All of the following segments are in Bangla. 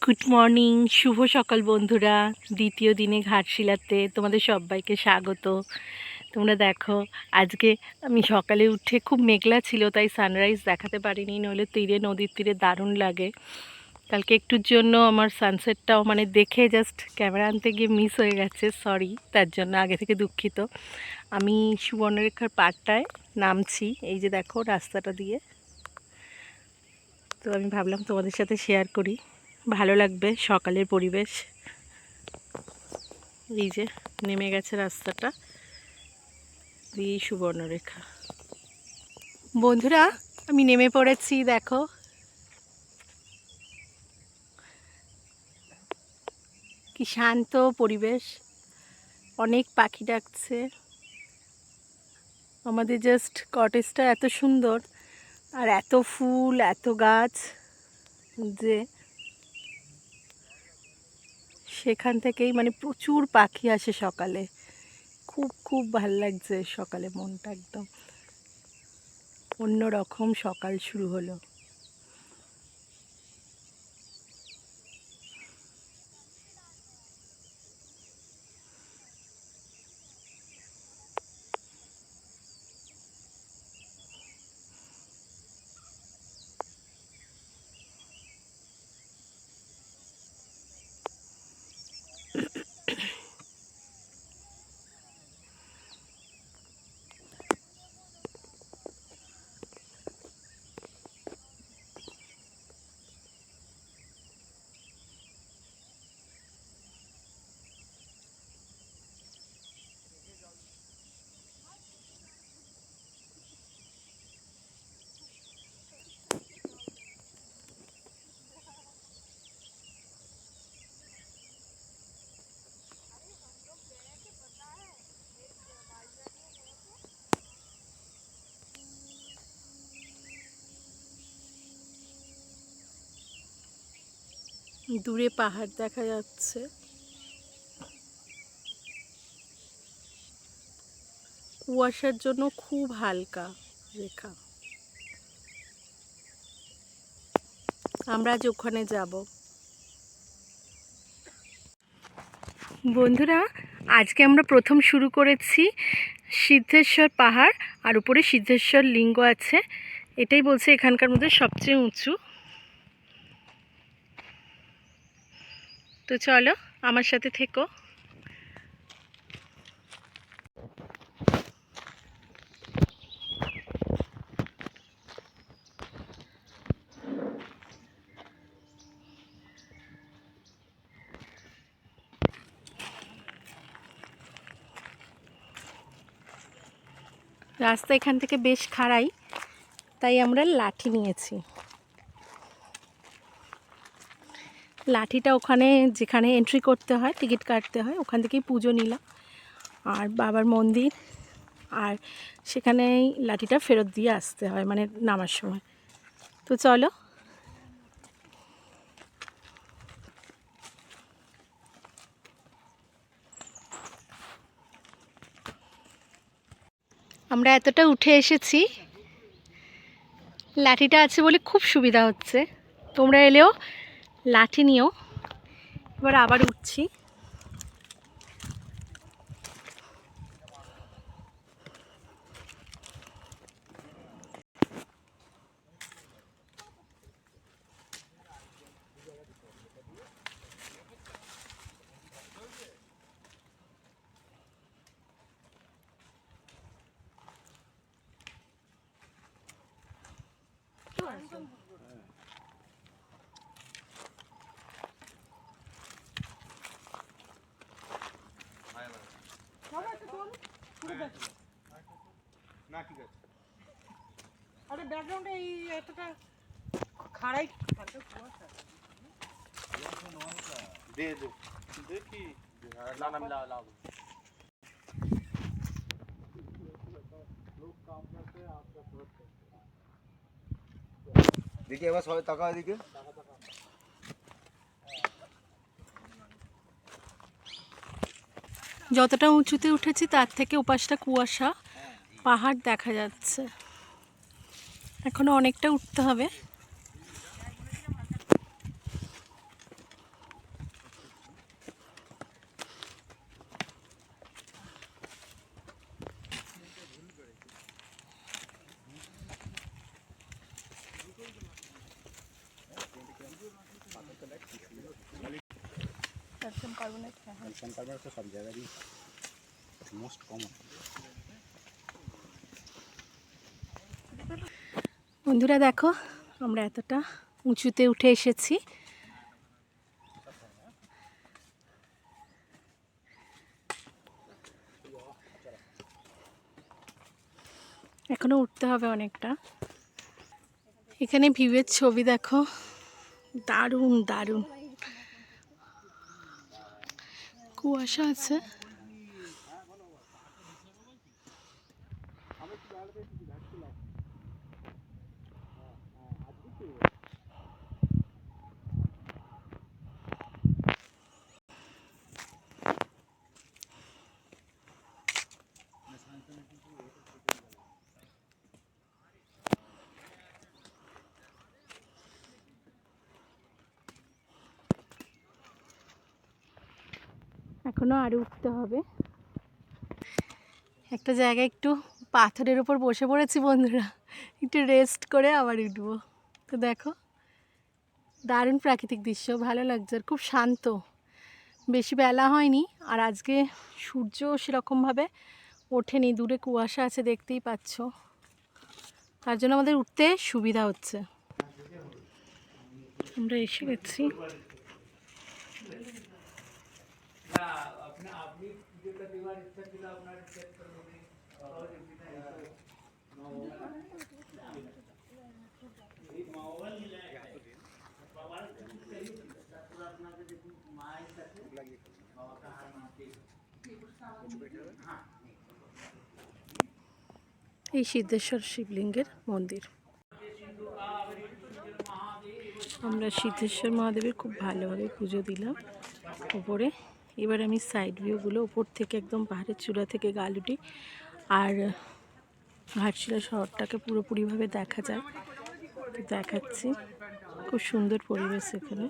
গুড মর্নিং, শুভ সকাল বন্ধুরা। দ্বিতীয় দিনে ঘাটশিলাতে তোমাদের সবাইকে স্বাগত। তোমরা দেখো, আজকে আমি সকালে উঠে খুব মেঘলা ছিল, তাই সানরাইজ দেখাতে পারিনি, নইলে নদীর তীরে দারুণ লাগে। কালকে একটুর জন্য আমার সানসেটটাও দেখে জাস্ট ক্যামেরা আনতে গিয়ে মিস হয়ে গেছে, সরি, তার জন্য আগে থেকে দুঃখিত। আমি সুবর্ণরেখার পাড়টায় নামছি, এই যে দেখো রাস্তাটা দিয়ে। তো আমি ভাবলাম তোমাদের সাথে শেয়ার করি, ভালো লাগবে সকালের পরিবেশ। এই যে নেমে গেছে রাস্তাটা দিয়ে সুবর্ণরেখা। বন্ধুরা, আমি নেমে পড়েছি, দেখো কি শান্ত পরিবেশ, অনেক পাখি ডাকছে। আমাদের জাস্ট কটেজটা এত সুন্দর, আর এত ফুল, এত গাছ, যে সেখান থেকেই প্রচুর পাখি আসে সকালে। খুব খুব ভাল লাগছে সকালে, মনটা একদম অন্যরকম সকাল শুরু হলো। দূরে পাহাড় দেখা যাচ্ছে, কুয়াশার জন্য খুব হালকা রেখা। আমরা আজ ওখানে যাব। বন্ধুরা, আজকে আমরা প্রথম শুরু করেছি সিদ্ধেশ্বর পাহাড়, আর উপরে সিদ্ধেশ্বর লিঙ্গ আছে। এটাই বলছে এখানকার মধ্যে সবচেয়ে উঁচু। তো চলো আমার সাথে থেকো। রাস্তা এখান থেকে বেশ খাড়াই, তাই আমরা লাঠি নিয়েছি। লাঠিটা ওখানে যেখানে এন্ট্রি করতে হয়, টিকিট কাটতে হয়, ওখান থেকেই পুজো নিলাম। আর বাবার মন্দির, আর সেখানেই লাঠিটা ফেরত দিয়ে আসতে হয় নামার সময়। তো চলো। আমরা এতটা উঠে এসেছি, লাঠিটা আছে বলে খুব সুবিধা হচ্ছে। তোমরা এলেও লাঠি নিও। এবার আবার উঠছি। আরে ব্যাকগ্রাউন্ডে এই এতটা খাড়াই দে দে দেখি না না মিলা লাও। দেখি এবার সবাই তাকাও এদিকে। যতটা উঁচুতে উঠেছি তার থেকে ওপাশটা কুয়াশা, পাহাড় দেখা যাচ্ছে। এখনো অনেকটা উঠতে হবে। কার্বনেট। ক্যালসিয়াম কার্বনেট তো সব জায়গারই মোস্ট কমন। বন্ধুরা দেখো, আমরা এতটা উঁচুতে উঠে এসেছি। এখনো উঠতে হবে অনেকটা। এখানে ভিউয়ের ছবি দেখো, দারুণ দারুণ। কুয়াশা আছে। এখনো আরো উঠতে হবে। একটা জায়গায় একটু পাথরের উপর বসে পড়েছি বন্ধুরা, একটু রেস্ট করে আবার উঠবো। তো দেখো, দারুণ প্রাকৃতিক দৃশ্য, ভালো লাগছে, আর খুব শান্ত। বেশি বেলা হয়নি, আর আজকে সূর্য সেরকমভাবে ওঠেনি, দূরে কুয়াশা আছে দেখতেই পাচ্ছ, তার জন্য আমাদের উঠতে সুবিধা হচ্ছে। আমরা এসে গেছি। এই সিদ্ধেশ্বর শিবলিঙ্গের মন্দির। আমরা সিদ্ধেশ্বর মহাদেবের খুব ভালোভাবে পুজো দিলাম ওপরে। এবার আমি সাইড ভিউগুলো ওপর থেকে, একদম পাহাড়ের চূড়া থেকে গালুটি আর ঘাটশিলা শহরটাকে পুরোপুরিভাবে দেখা যায়, দেখাচ্ছি। খুব সুন্দর পরিবেশ এখানে।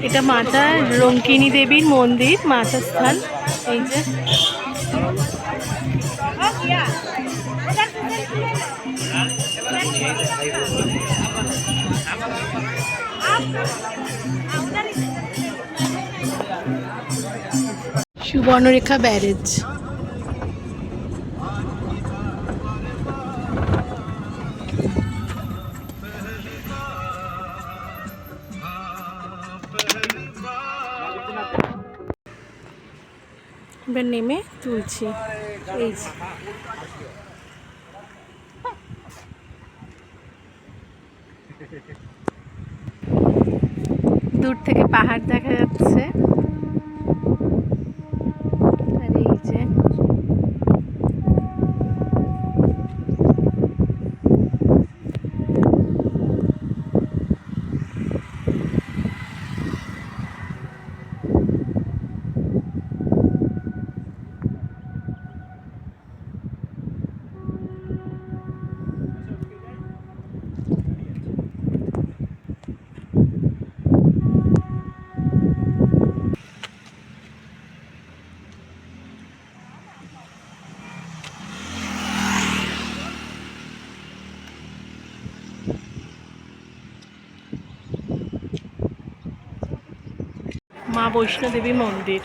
এটা মাতা রঙ্কিনী দেবীর মন্দির, মাতা স্থান। এই যে সুবর্ণরেখা ব্যারেজ। এবার নেমে তুলছি। এই দূর থেকে পাহাড় দেখা যাচ্ছে, আর এই যে বৈষ্ণোদেবী মন্দির।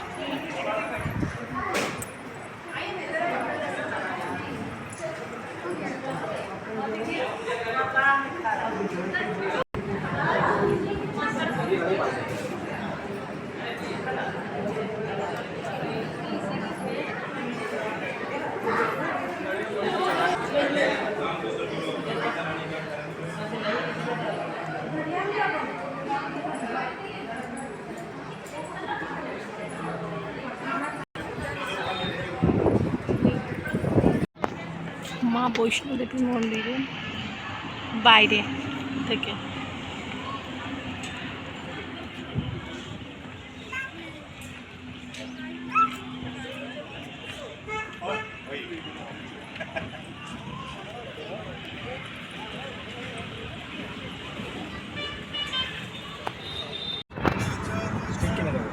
মা বৈষ্ণোদেবী মন্দিরের বাইরে থেকে। কিনে দেবো।